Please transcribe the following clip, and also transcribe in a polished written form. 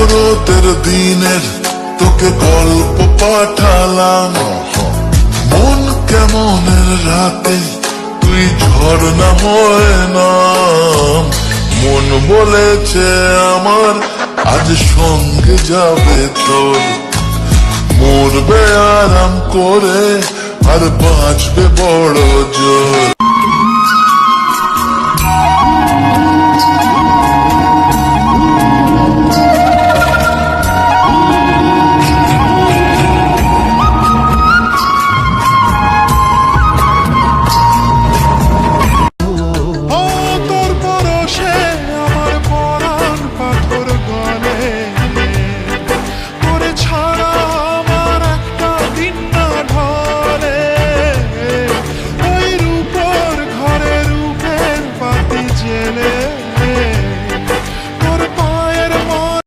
তোর দিনের তোকে গল্প পাঠালাম, মন কেমনের রাতে তুই ঝর্ণা হয়ে নাম। মন বলেছে আমার আজ সঙ্গে যাবে তোর, মরবে আরাম করে আর বাঁচবে বড় জোর।